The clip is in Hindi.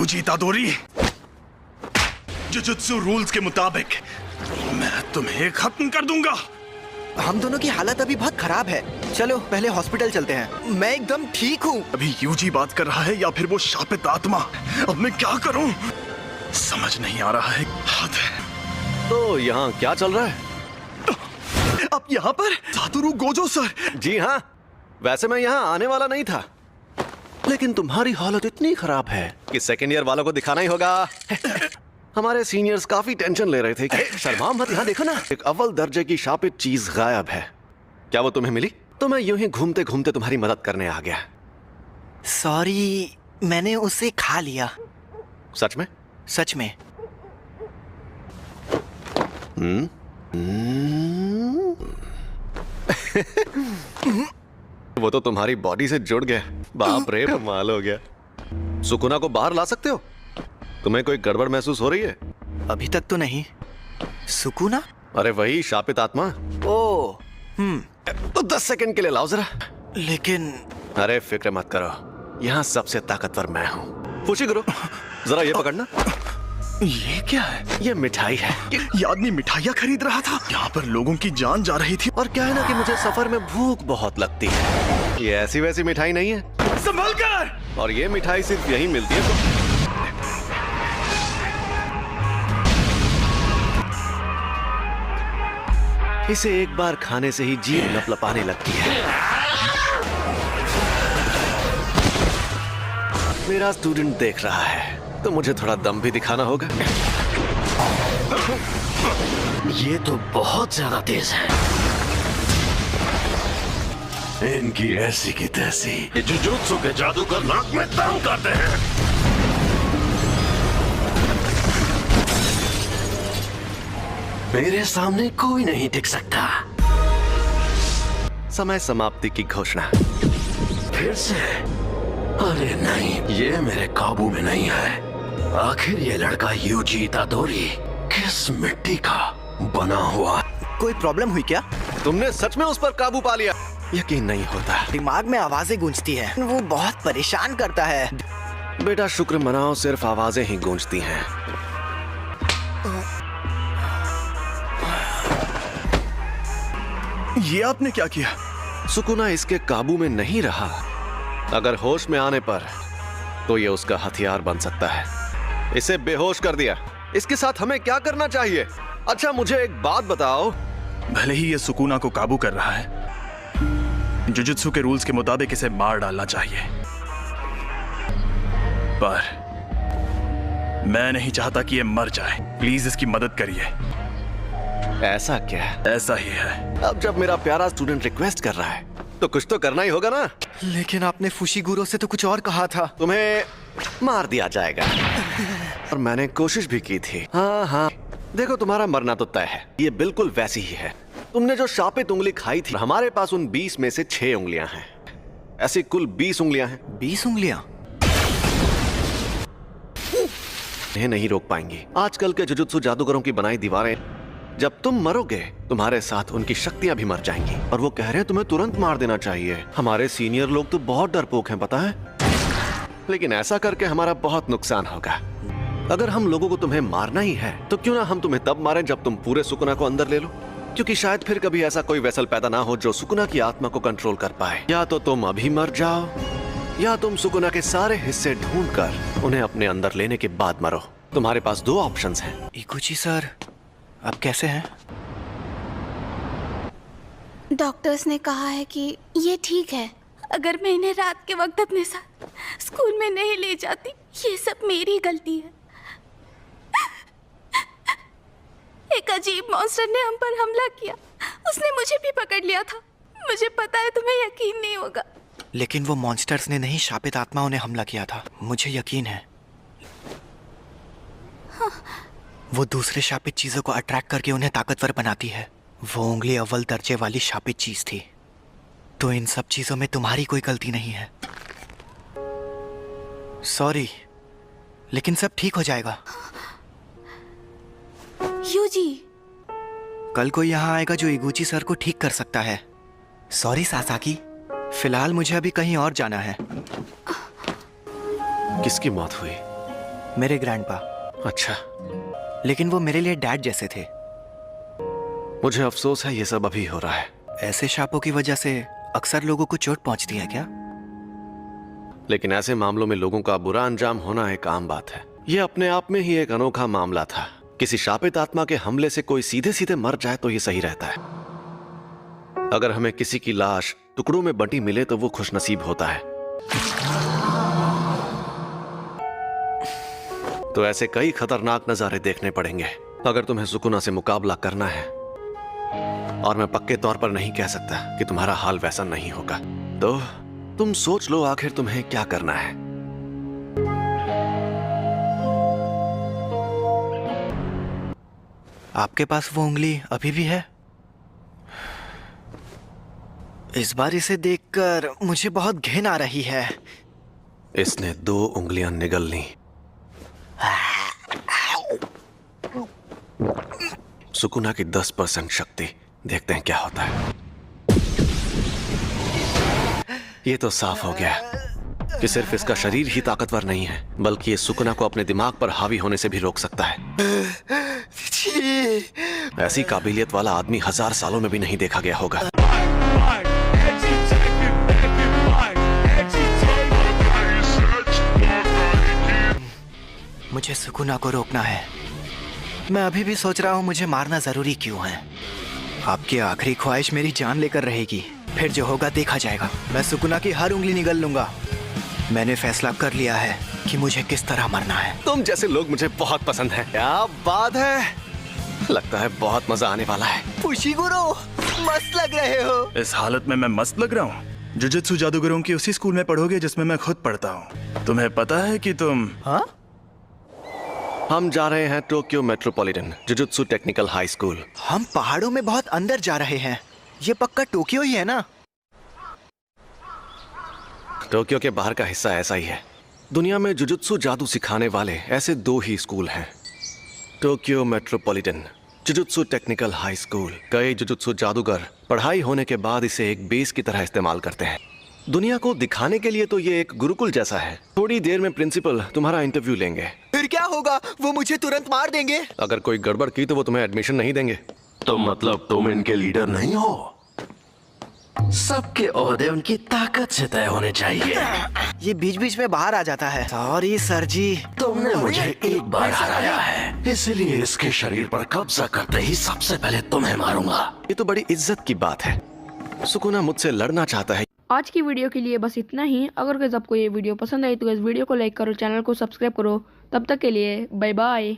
यूजी इतादोरी, जुजुत्सु रूल्स के मुताबिक मैं तुम्हें खत्म कर दूंगा। हम दोनों की हालत अभी बहुत खराब है। चलो पहले हॉस्पिटल चलते हैं। मैं एकदम ठीक हूँ। अभी यूजी बात कर रहा है या फिर वो शापित आत्मा? अब मैं क्या करूं? समझ नहीं आ रहा है। हद है। तो यहाँ क्या चल रहा है? आप यहाँ पर? सातोरु गोजो सर। जी हाँ, वैसे मैं यहाँ आने वाला नहीं था, लेकिन तुम्हारी हालत इतनी खराब है कि सेकेंड ईयर वालों को दिखाना ही होगा। हमारे सीनियर्स काफी टेंशन ले रहे थे कि शर्मा मत, यहाँ देखो ना, एक अव्वल दर्जे की शापित चीज गायब है। क्या वो तुम्हें मिली? तो मैं यूं ही घूमते घूमते तुम्हारी मदद करने आ गया। सॉरी, मैंने उसे खा लिया। सच में? सच में। वो तो तुम्हारी बॉडी से जुड़ गया। बाप रे, कमाल हो गया। सुकुना को बाहर ला सकते हो? तुम्हें कोई गड़बड़ महसूस हो रही है? अभी तक तो नहीं। सुकुना? अरे वही शापित आत्मा। ओ, तो 10 सेकंड के लिए लाओ जरा। लेकिन अरे फिक्र मत करो, यहाँ सबसे ताकतवर मैं हूँ। खुशी करो, जरा ये पकड़ना। ये क्या है? ये मिठाई है। ये आदमी मिठाइयाँ खरीद रहा था। यहाँ पर लोगों की जान जा रही थी। और क्या है ना कि मुझे सफर में भूख बहुत लगती है। ये ऐसी वैसी मिठाई नहीं है। संभल कर! और ये मिठाई सिर्फ यहीं मिलती है। तो इसे एक बार खाने से ही जीभ लपलपाने लगती है। मेरा स्टूडेंट देख रहा है तो मुझे थोड़ा दम भी दिखाना होगा। ये तो बहुत ज्यादा तेज है। इनकी ऐसी की तैसी। ये जुजुत्सु के जादूगर नाक में दम करते हैं। मेरे सामने कोई नहीं टिक सकता। समय समाप्ति की घोषणा। फिर से? अरे नहीं, ये मेरे काबू में नहीं है। आखिर ये लड़का यूजी इतादोरी किस मिट्टी का बना हुआ? कोई प्रॉब्लम हुई क्या? तुमने सच में उस पर काबू पा लिया? यकीन नहीं होता। दिमाग में आवाजें गूंजती हैं। वो बहुत परेशान करता है। बेटा शुक्र मनाओ, सिर्फ आवाजें ही गूंजती हैं। ये आपने क्या किया? सुकुना इसके काबू में नहीं रहा। अगर होश में आने पर तो ये उसका हथियार बन सकता है। इसे बेहोश कर दिया। इसके साथ हमें क्या करना चाहिए? अच्छा मुझे एक बात बताओ। भले ही ये सुकुना को काबू कर रहा है, जुजुत्सु के रूल्स के मुताबिक इसे मार डालना चाहिए, पर मैं नहीं चाहता कि ये मर जाए। प्लीज इसकी मदद करिए। ऐसा क्या? ऐसा ही है। अब जब मेरा प्यारा स्टूडेंट रिक्वेस्ट कर रहा है तो कुछ तो करना ही होगा ना। लेकिन आपने फुशिगुरो से तो कुछ और कहा था। तुम्हें मार दिया जाएगा। और मैंने कोशिश भी की थी। हाँ, देखो तुम्हारा मरना तो तय है। ये बिल्कुल वैसी ही है। तुमने जो शापित उंगली खाई थी, हमारे पास उन 20 में से 6 उंगलियां हैं। ऐसी कुल 20 उंगलियां हैं। 20 उंगलियां? इन्हें नहीं रोक पाएंगी। आजकल के जुजुत्सु जादूगरों की बनाई दीवारें, जब तुम मरोगे तुम्हारे साथ उनकी शक्तियां भी मर जाएंगी। और वो कह रहे हैं तुम्हें तुरंत मार देना चाहिए। हमारे सीनियर लोग तो बहुत डरपोक हैं, पता है। लेकिन ऐसा करके हमारा बहुत नुकसान होगा। अगर हम लोगों को तुम्हें मारना ही है तो क्यों ना हम तुम्हें तब मारें जब तुम पूरे सुकुना को अंदर ले लो, क्योंकि शायद फिर कभी ऐसा कोई वेसल पैदा ना हो जो सुकुना की आत्मा को कंट्रोल कर पाए। या तो तुम अभी मर जाओ, या तुम सुकुना के सारे हिस्से ढूंढकर उन्हें अपने अंदर लेने के बाद मरो। तुम्हारे पास 2 ऑप्शंस हैं। इकुची सर, आप कैसे हैं? डॉक्टर्स ने कहा है कि ये ठीक है। अगर मैं इन्हें रात के वक्त अपने साथ स्कूल में नहीं ले जाती, ये सब मेरी गलती है। एक अजीब मॉन्स्टर ने हम पर हमला किया। उसने मुझे भी पकड़ लिया था। मुझे पता है तुम्हें यकीन नहीं होगा, लेकिन वो मॉन्स्टर्स ने नहीं, शापित आत्माओं ने हमला किया था। मुझे यकीन है। हाँ। वो दूसरे शापित चीजों को अट्रैक्ट करके उन्हें ताकतवर बनाती है। वो उंगली अव्वल दर्जे वाली शापित चीज थी। तो इन सब चीजों में तुम्हारी कोई गलती नहीं है। सॉरी, लेकिन सब ठीक हो जाएगा। यूजी, कल कोई यहाँ आएगा जो इगुची सर को ठीक कर सकता है। सॉरी सासाकी, फिलहाल मुझे अभी कहीं और जाना है। किसकी मौत हुई? मेरे ग्रैंडपा। अच्छा, लेकिन वो मेरे लिए डैड जैसे थे। मुझे अफसोस है ये सब अभी हो रहा है। ऐसे शापों की वजह से अक्सर लोगों को चोट पहुंचती है क्या? लेकिन ऐसे मामलों में लोगों का बुरा अंजाम होना एक आम बात है। यह अपने आप में ही एक अनोखा मामला था। किसी शापित आत्मा के हमले से कोई सीधे सीधे मर जाए तो ये सही रहता है। अगर हमें किसी की लाश टुकड़ों में बंटी मिले तो वो खुशनसीब होता है। तो ऐसे कई खतरनाक नजारे देखने पड़ेंगे अगर तुम्हें सुकुना से मुकाबला करना है। और मैं पक्के तौर पर नहीं कह सकता कि तुम्हारा हाल वैसा नहीं होगा। तो तुम सोच लो आखिर तुम्हें क्या करना है। आपके पास वो उंगली अभी भी है? इस बार इसे देखकर मुझे बहुत घिन आ रही है। इसने 2 उंगलियां निगल ली। सुकुना की 10% शक्ति, देखते हैं क्या होता है। ये तो साफ हो गया कि सिर्फ इसका शरीर ही ताकतवर नहीं है, बल्कि ये सुकुना को अपने दिमाग पर हावी होने से भी रोक सकता है। ऐसी काबिलियत वाला आदमी 1000 सालों में भी नहीं देखा गया होगा। मुझे सुकुना को रोकना है। मैं अभी भी सोच रहा हूँ मुझे मारना जरूरी क्यों है। आपकी आखिरी ख्वाहिश मेरी जान लेकर रहेगी, फिर जो होगा देखा जाएगा। मैं सुकुना की हर उंगली निगल लूंगा। मैंने फैसला कर लिया है कि मुझे किस तरह मरना है। तुम जैसे लोग मुझे बहुत पसंद हैं। क्या बात है, लगता है बहुत मजा आने वाला है। पुशिगुरु, मस्त लग रहे हो। इस हालत में मैं मस्त लग रहा हूँ। जुजुत्सु जादूगरों की उसी स्कूल में पढ़ोगे जिसमें मैं खुद पढ़ता हूँ। तुम्हें पता है कि तुम हाँ? हम जा रहे हैं Tokyo metropolitan jujutsu technical high school. हम पहाड़ों में बहुत अंदर जा रहे हैं। ये पक्का टोक्यो ही है ना? टोक्यो के बाहर का हिस्सा ऐसा ही है। दुनिया में जुजुत्सु जादू सिखाने वाले ऐसे 2 ही स्कूल हैं, Tokyo metropolitan jujutsu technical high school. कई जुजुत्सु जादूगर पढ़ाई होने के बाद इसे एक बेस की तरह इस्तेमाल करते हैं। दुनिया को दिखाने के लिए तो ये एक गुरुकुल जैसा है। थोड़ी देर में प्रिंसिपल तुम्हारा इंटरव्यू लेंगे। फिर क्या होगा? वो मुझे तुरंत मार देंगे। अगर कोई गड़बड़ की तो वो तुम्हें एडमिशन नहीं देंगे। तो मतलब तुम इनके लीडर नहीं हो? सबके ओहदे उनकी ताकत से तय होने चाहिए। ये बीच बीच में बाहर आ जाता है। सॉरी सर जी। तुमने मुझे एक बार हराया है, इसलिए इसके शरीर पर कब्जा करते ही सबसे पहले तुम्हें मारूंगा। ये तो बड़ी इज्जत की बात है। सुकुना मुझसे लड़ना चाहता है। आज की वीडियो के लिए बस इतना ही। अगर गाइस आपको ये वीडियो पसंद आई तो इस वीडियो को लाइक करो, चैनल को सब्सक्राइब करो। तब तक के लिए बाय बाय।